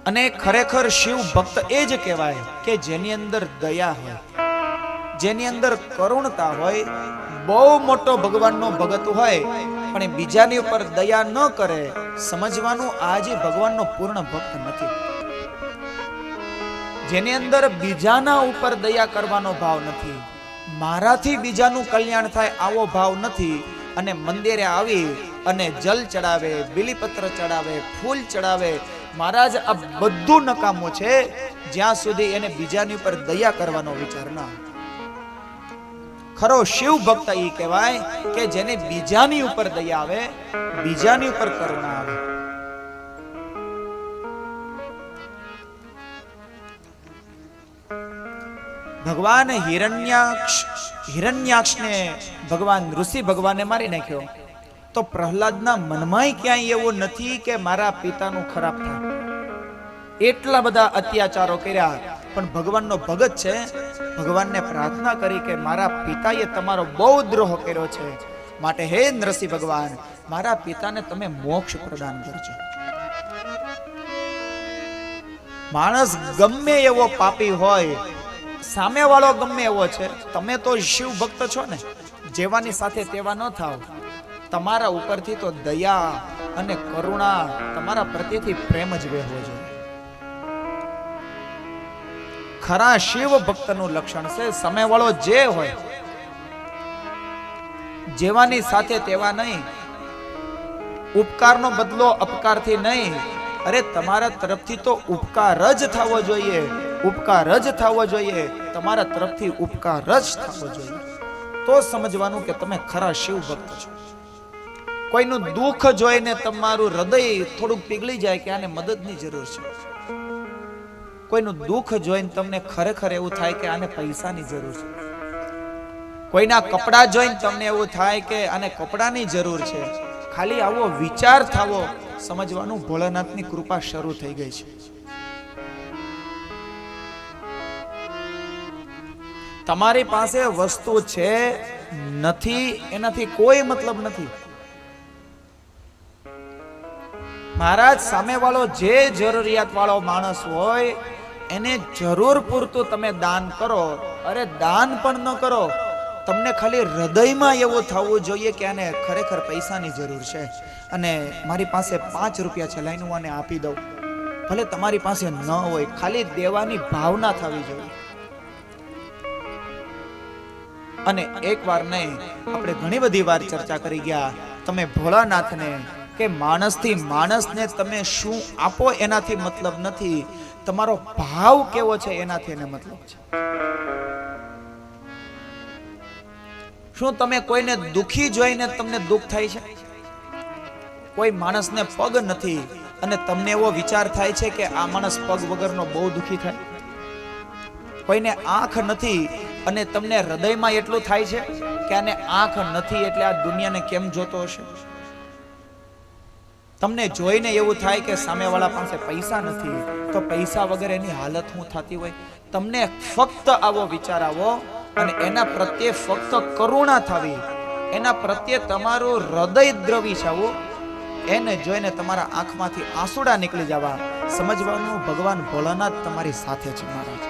અને ખરેખર શિવ ભક્ત એ જ કહેવાય કે જેની અંદર દયા હોય, જેની અંદર કરુણતા હોય. બહુ મોટો ભગવાનનો ભગત હોય પણ એ બીજાની ઉપર દયા ન કરે, સમજવાનું આજે ભગવાનનો પૂર્ણ ભક્ત નથી. જેની અંદર બીજાના ઉપર દયા કરવાનો ભાવ નથી, મારાથી બીજાનું કલ્યાણ થાય આવો ભાવ નથી, અને મંદિરે આવી અને જલ ચડાવે, બીલીપત્ર ચડાવે, ફૂલ ચડાવે, મહારાજ આ બધું નકામું છે જ્યાં સુધી એને બીજાની ઉપર દયા કરવાનો વિચાર ના. ખરો શિવ ભક્ત એ કહેવાય કે જેને બીજાની ઉપર દયા આવે, બીજાની ઉપર કરુણા આવે. ભગવાન હિરણ્યાક્ષને ભગવાન ઋષિ ભગવાને મારી નાખ્યો, તો પ્રહલાદના મનમાં ક્યાંય એવું નથી કે મારા પિતાનું ખરાબ થાય. એટલા બધા અત્યાચારો કર્યા પણ ભગવાનનો ભગત છે, ભગવાનને પ્રાર્થના કરી કે મારા પિતાએ તમારો બહુ દ્રોહ કર્યો છે, માટે હે નરસિંહ ભગવાન મારા પિતાને તમે મોક્ષ પ્રદાન કરજો. માણસ ગમે એવો પાપી હોય, સામે વાળો ગમે એવો છે, તમે તો શિવ ભક્ત છો ને, જેવાની સાથે તેવા ન થાવ. તમારા ઉપરથી તો દયા અને કરુણા, તમારા પ્રત્યેથી પ્રેમ જ વહેવો જોઈએ. ખરા શિવ ભક્તનું લક્ષણ છે સામે વાળો જે હોય, જેવાની સાથે તેવા નહીં, ઉપકારનો બદલો અપકારથી નહીં. અરે તમારા તરફથી તો ઉપકાર જ થવો જોઈએ, ઉપકાર જ થવો જોઈએ, તમારા તરફથી ઉપકાર જ થવો જોઈએ. તો સમજવાનું કે તમે ખરા શિવ ભક્ત છો. કોઈનું દુઃખ જોઈને તમારું હૃદય થોડુંક પીગળી જાય કે આને મદદની જરૂર છે. કોઈનું દુઃખ જોઈને તમને ખરેખર એવું થાય કે આને પૈસાની જરૂર છે. કોઈના કપડા જોઈને તમને એવું થાય કે આને કપડાની જરૂર છે. ખાલી આવો વિચાર થાવો, સમજવાનું ભોળાનાથની કૃપા શરૂ થઈ ગઈ છે. તમારી પાસે વસ્તુ છે નથી એનાથી કોઈ મતલબ નથી. મહારાજ સામે વાળો જે જરૂરિયાત વાળો માણસ હોય એને જરૂર પૂરતું તમે દાન કરો. અરે દાન પણ ન કરો, તમને ખાલી હૃદયમાં એવું થવું જોઈએ કે આને ખરેખર પૈસાની જરૂર છે અને મારી પાસે 5 રૂપિયા છે, લઈને હું આને આપી દઉં. ભલે તમારી પાસે ન હોય, ખાલી દેવાની ભાવના થવી જોઈએ. અને એક વાર નહીં, આપણે ઘણી બધી વાર ચર્ચા કરી ગયા, તમે ભોળાનાથને કે માણસથી માણસને તમે શું આપો એનાથી મતલબ નથી, તમારો ભાવ કેવો છે એનાથી એને મતલબ છે. શું તમે કોઈને દુખી જોઈને તમને દુઃખ થાય છે? કોઈ માણસને પગ નથી અને તમને એવો વિચાર થાય છે કે આ માણસ પગ વગરનો બહુ દુખી થાય? કોઈને આંખ નથી અને તમને હૃદયમાં એટલું થાય છે કે આને આંખ નથી એટલે આ દુનિયાને કેમ જોતો હશે? તમને જોઈને એવું થાય કે સામેવાળા પાસે પૈસા નથી તો પૈસા વગર એની હાલત શું થતી હોય? તમને ફક્ત આવો વિચાર આવો અને એના પ્રત્યે ફક્ત કરુણા થવી, એના પ્રત્યે તમારું હૃદય દ્રવી થવું, એને જોઈને તમારા આંખમાંથી આંસુડા નીકળી જવા. સમજવાનું ભગવાન ભોળાનાથ તમારી સાથે છે મહારાજ.